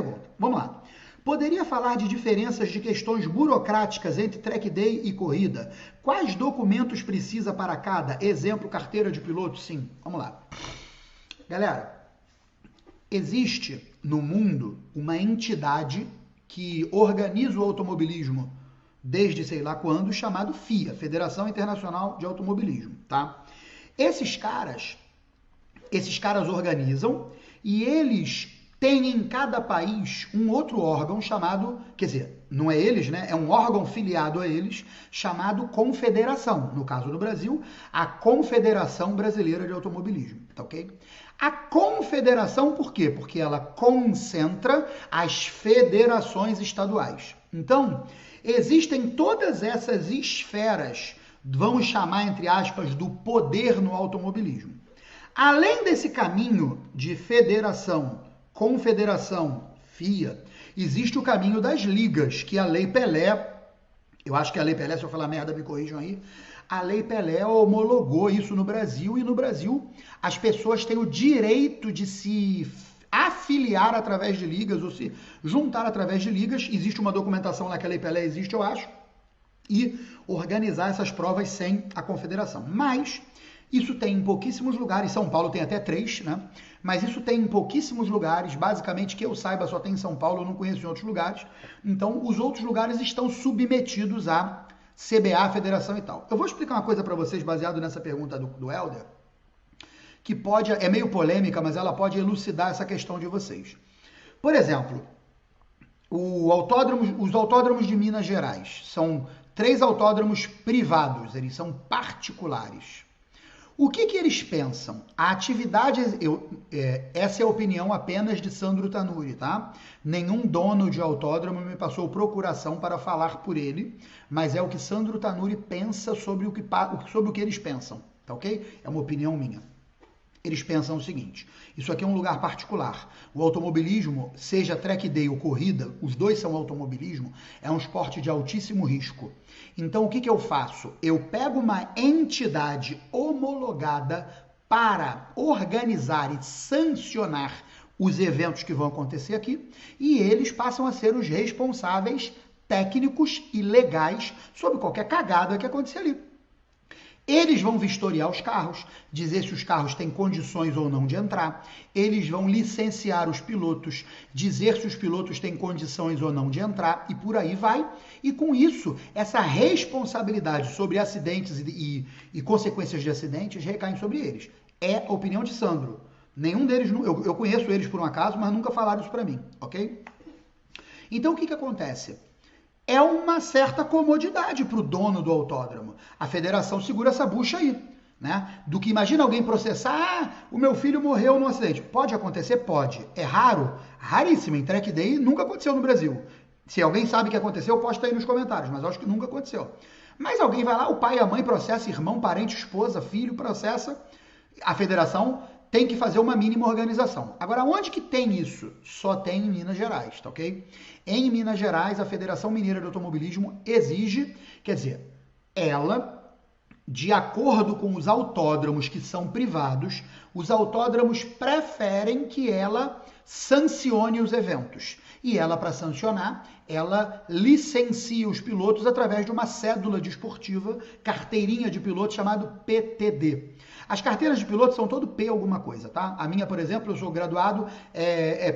pergunta. Vamos lá. Poderia falar de diferenças de questões burocráticas entre track day e corrida? Quais documentos precisa para cada? Exemplo, carteira de piloto? Sim. Vamos lá. Galera, existe no mundo uma entidade que organiza o automobilismo desde sei lá quando, chamado FIA, Federação Internacional de Automobilismo, tá? Esses caras organizam e eles têm em cada país um outro órgão chamado, quer dizer, não é eles, né? É um órgão filiado a eles chamado Confederação. No caso do Brasil, a Confederação Brasileira de Automobilismo, tá ok? A confederação, por quê? Porque ela concentra as federações estaduais. Então, existem todas essas esferas, vamos chamar entre aspas, do poder no automobilismo. Além desse caminho de federação, confederação, FIA, existe o caminho das ligas, que a Lei Pelé, eu acho que a Lei Pelé, se eu falar merda, me corrijam aí, a Lei Pelé homologou isso no Brasil, e no Brasil as pessoas têm o direito de se afiliar através de ligas, ou se juntar através de ligas, existe uma documentação lá que a Lei Pelé existe, eu acho, e organizar essas provas sem a confederação. Mas isso tem em pouquíssimos lugares, São Paulo tem até 3, né? Mas isso tem em pouquíssimos lugares, basicamente que eu saiba só tem em São Paulo, eu não conheço em outros lugares. Então os outros lugares estão submetidos à CBA, Federação e tal. Eu vou explicar uma coisa para vocês baseado nessa pergunta do Helder, que é meio polêmica, mas ela pode elucidar essa questão de vocês. Por exemplo, os autódromos de Minas Gerais são 3 autódromos privados, eles são particulares. O que eles pensam? A atividade, essa é a opinião apenas de Sandro Tanuri, tá? Nenhum dono de autódromo me passou procuração para falar por ele, mas é o que Sandro Tanuri pensa sobre o que eles pensam, tá ok? É uma opinião minha. Eles pensam o seguinte, isso aqui é um lugar particular. O automobilismo, seja track day ou corrida, os dois são automobilismo, é um esporte de altíssimo risco. Então o que eu faço? Eu pego uma entidade homologada para organizar e sancionar os eventos que vão acontecer aqui, e eles passam a ser os responsáveis técnicos e legais sobre qualquer cagada que acontecer ali. Eles vão vistoriar os carros, dizer se os carros têm condições ou não de entrar. Eles vão licenciar os pilotos, dizer se os pilotos têm condições ou não de entrar, e por aí vai. E com isso, essa responsabilidade sobre acidentes e consequências de acidentes recaem sobre eles. É a opinião de Sandro. Nenhum deles, eu conheço eles por um acaso, mas nunca falaram isso para mim, ok? Então o que acontece? É uma certa comodidade para o dono do autódromo. A federação segura essa bucha aí, né? Do que imagina alguém processar, o meu filho morreu num acidente. Pode acontecer? Pode. É raro? Raríssimo. Em track day nunca aconteceu no Brasil. Se alguém sabe que aconteceu, posta aí nos comentários, mas eu acho que nunca aconteceu. Mas alguém vai lá, o pai e a mãe processa, irmão, parente, esposa, filho, processa. A federação tem que fazer uma mínima organização. Agora, onde que tem isso? Só tem em Minas Gerais, tá ok? Em Minas Gerais, a Federação Mineira de Automobilismo exige, quer dizer, ela, de acordo com os autódromos que são privados, os autódromos preferem que ela sancione os eventos. E ela, para sancionar, ela licencia os pilotos através de uma cédula desportiva, carteirinha de piloto, chamado PTD. As carteiras de piloto são todo P alguma coisa, tá? A minha, por exemplo, eu sou graduado,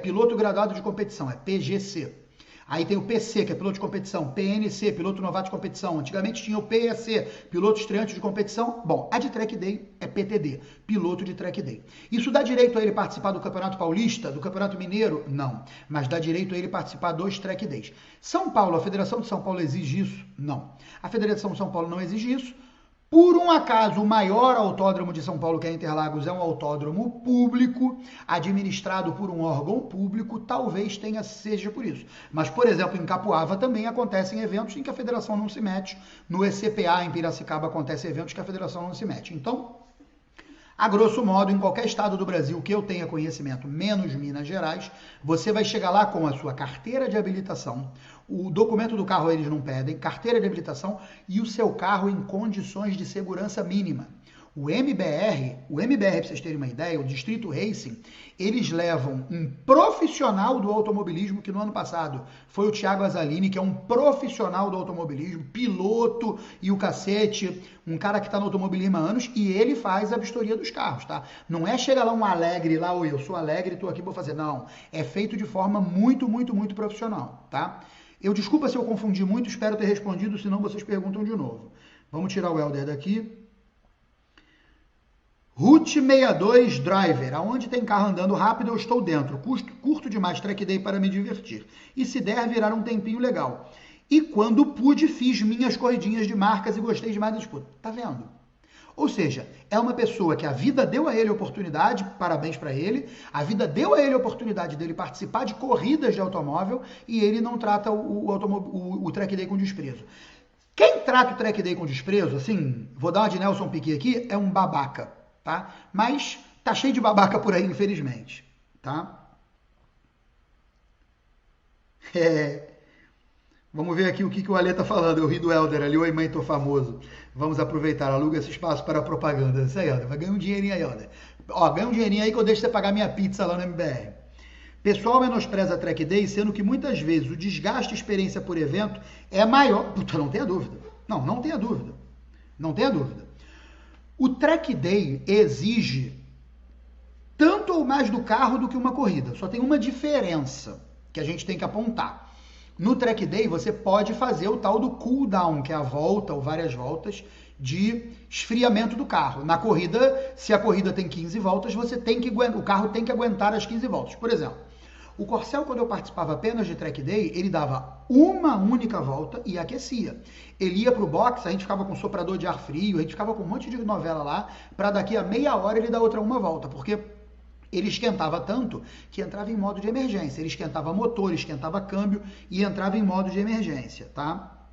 piloto graduado de competição, é PGC. Aí tem o PC, que é piloto de competição, PNC, piloto novato de competição. Antigamente tinha o PEC, piloto estreante de competição. Bom, a de track day é PTD, piloto de track day. Isso dá direito a ele participar do Campeonato Paulista, do Campeonato Mineiro? Não. Mas dá direito a ele participar dos track days. São Paulo, a Federação de São Paulo exige isso? Não. A Federação de São Paulo não exige isso. Por um acaso, o maior autódromo de São Paulo, que é Interlagos, é um autódromo público, administrado por um órgão público, talvez seja por isso. Mas, por exemplo, em Capuava também acontecem eventos em que a federação não se mete. No ECPA, em Piracicaba, acontecem eventos que a federação não se mete. Então, a grosso modo, em qualquer estado do Brasil que eu tenha conhecimento, menos Minas Gerais, você vai chegar lá com a sua carteira de habilitação, o documento do carro eles não pedem, carteira de habilitação e o seu carro em condições de segurança mínima. o MBR, para vocês terem uma ideia, o Distrito Racing, eles levam um profissional do automobilismo, que no ano passado foi o Thiago Azzalini, que é um profissional do automobilismo, piloto e o cacete, um cara que está no automobilismo há anos, e ele faz a vistoria dos carros, tá? Não é chega lá um Alegre, lá, oi, eu sou Alegre, estou aqui para fazer. Não, é feito de forma muito, muito, muito profissional, tá? Eu desculpa se eu confundi muito, espero ter respondido, senão vocês perguntam de novo. Vamos tirar o Helder daqui. Route 62 Driver, aonde tem carro andando rápido eu estou dentro, curto demais track day para me divertir, e se der virar um tempinho legal. E quando pude fiz minhas corridinhas de marcas e gostei demais da disputa. Tá vendo? Ou seja, é uma pessoa que a vida deu a ele a oportunidade, parabéns para ele, a vida deu a ele a oportunidade dele participar de corridas de automóvel e ele não trata o track day com desprezo. Quem trata o track day com desprezo, assim, vou dar uma de Nelson Piquet aqui, é um babaca. Tá? Mas tá cheio de babaca por aí, infelizmente, tá? Vamos ver aqui o que o Alê tá falando. Eu ri do Helder ali, oi mãe, tô famoso. Vamos aproveitar, aluga esse espaço para a propaganda. Isso aí, Helder, vai ganhar um dinheirinho aí, Helder. Ó, ganha um dinheirinho aí que eu deixo você pagar minha pizza lá no MBR. Pessoal menospreza a track day, sendo que muitas vezes o desgaste e experiência por evento é maior. Puta, não tenha dúvida. Não tenha dúvida. Não tenha dúvida. O track day exige tanto ou mais do carro do que uma corrida. Só tem uma diferença que a gente tem que apontar. No track day você pode fazer o tal do cool down, que é a volta ou várias voltas de esfriamento do carro. Na corrida, se a corrida tem 15 voltas, o carro tem que aguentar as 15 voltas. Por exemplo, o Corcel, quando eu participava apenas de track day, ele dava uma única volta e aquecia. Ele ia pro box, a gente ficava com soprador de ar frio, a gente ficava com um monte de novela lá, para daqui a meia hora ele dar outra uma volta, porque ele esquentava tanto que entrava em modo de emergência. Ele esquentava motor, esquentava câmbio e entrava em modo de emergência, tá?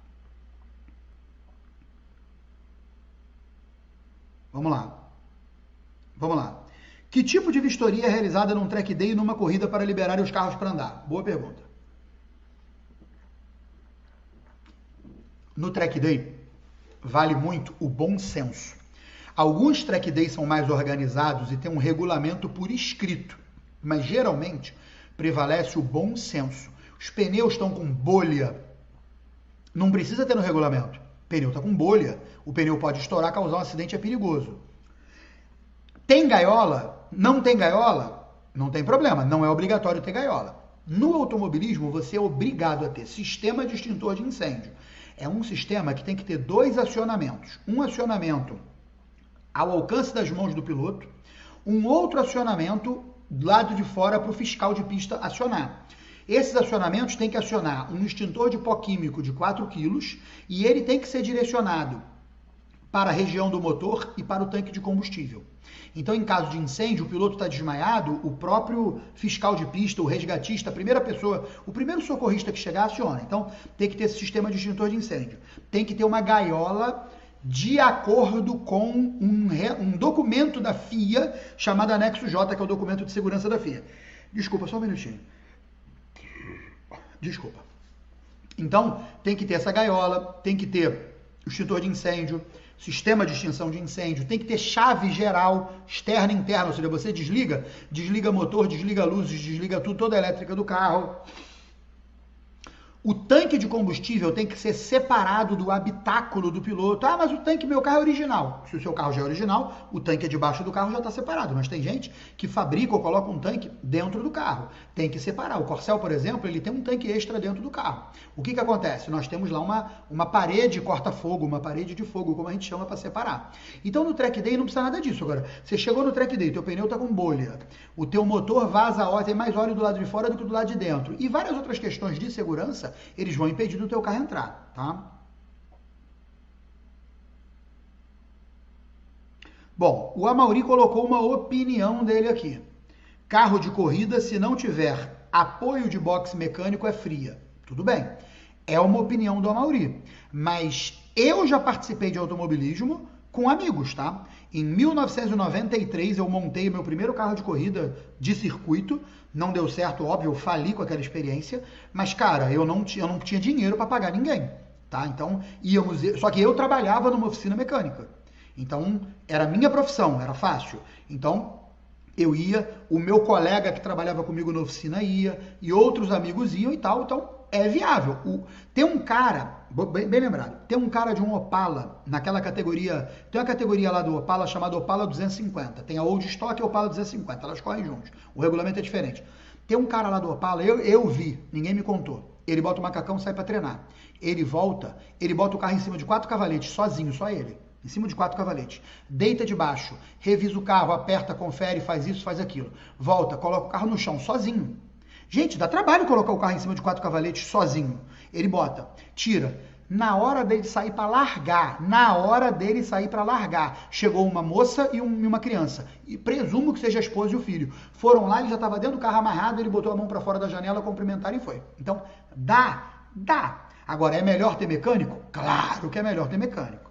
Vamos lá. Que tipo de vistoria é realizada num track day e numa corrida para liberar os carros para andar? Boa pergunta. No track day, vale muito o bom senso. Alguns track days são mais organizados e têm um regulamento por escrito, mas geralmente prevalece o bom senso. Os pneus estão com bolha, não precisa ter no regulamento. O pneu está com bolha, o pneu pode estourar, causar um acidente, é perigoso. Tem gaiola? Não tem gaiola? Não tem problema, não é obrigatório ter gaiola. No automobilismo, você é obrigado a ter sistema de extintor de incêndio. É um sistema que tem que ter dois acionamentos. Um acionamento ao alcance das mãos do piloto, um outro acionamento do lado de fora para o fiscal de pista acionar. Esses acionamentos têm que acionar um extintor de pó químico de 4 kg e ele tem que ser direcionado para a região do motor e para o tanque de combustível. Então, em caso de incêndio, o piloto está desmaiado, o próprio fiscal de pista, o resgatista, a primeira pessoa, o primeiro socorrista que chegar, aciona. Então, tem que ter esse sistema de extintor de incêndio. Tem que ter uma gaiola de acordo com um documento da FIA, chamado Anexo J, que é o documento de segurança da FIA. Desculpa, só um minutinho. Desculpa. Então, tem que ter essa gaiola, tem que ter o extintor de incêndio, sistema de extinção de incêndio, tem que ter chave geral, externa e interna, ou seja, você desliga motor, desliga luzes, desliga tudo, toda a elétrica do carro. O tanque de combustível tem que ser separado do habitáculo do piloto. Ah, mas o tanque meu carro é original. Se o seu carro já é original, o tanque debaixo do carro já está separado. Mas tem gente que fabrica ou coloca um tanque dentro do carro. Tem que separar. O Corcel, por exemplo, ele tem um tanque extra dentro do carro. O que acontece? Nós temos lá uma parede corta-fogo, uma parede de fogo, como a gente chama, para separar. Então, no track day não precisa nada disso. Agora, você chegou no track day, teu pneu está com bolha, o teu motor vaza óleo, tem mais óleo do lado de fora do que do lado de dentro. E várias outras questões de segurança, eles vão impedir do teu carro entrar, tá? Bom, o Amauri colocou uma opinião dele aqui. Carro de corrida, se não tiver apoio de boxe mecânico, é fria. Tudo bem, é uma opinião do Amauri. Mas eu já participei de automobilismo com amigos, tá? Em 1993 eu montei meu primeiro carro de corrida de circuito. Não deu certo, óbvio, eu fali com aquela experiência, mas, cara, eu não tinha dinheiro para pagar ninguém, tá? Então, só que eu trabalhava numa oficina mecânica. Então, era minha profissão, era fácil. Então, eu ia, o meu colega que trabalhava comigo na oficina ia, e outros amigos iam e tal. Então, é viável. Tem um cara, bem lembrado, tem um cara de um Opala, naquela categoria, tem uma categoria lá do Opala chamada Opala 250. Tem a Old Stock e a Opala 250, elas correm juntos. O regulamento é diferente. Tem um cara lá do Opala, eu vi, ninguém me contou. Ele bota o macacão e sai pra treinar. Ele volta, ele bota o carro em cima de 4 cavaletes, sozinho, só ele. Em cima de 4 cavaletes. Deita debaixo, revisa o carro, aperta, confere, faz isso, faz aquilo. Volta, coloca o carro no chão, sozinho. Gente, dá trabalho colocar o carro em cima de 4 cavaletes sozinho. Ele bota, tira. Na hora dele sair para largar, chegou uma moça e uma criança. E presumo que seja a esposa e o filho. Foram lá, ele já estava dentro do carro amarrado, ele botou a mão para fora da janela, cumprimentaram e foi. Então, dá. Agora, é melhor ter mecânico? Claro que é melhor ter mecânico.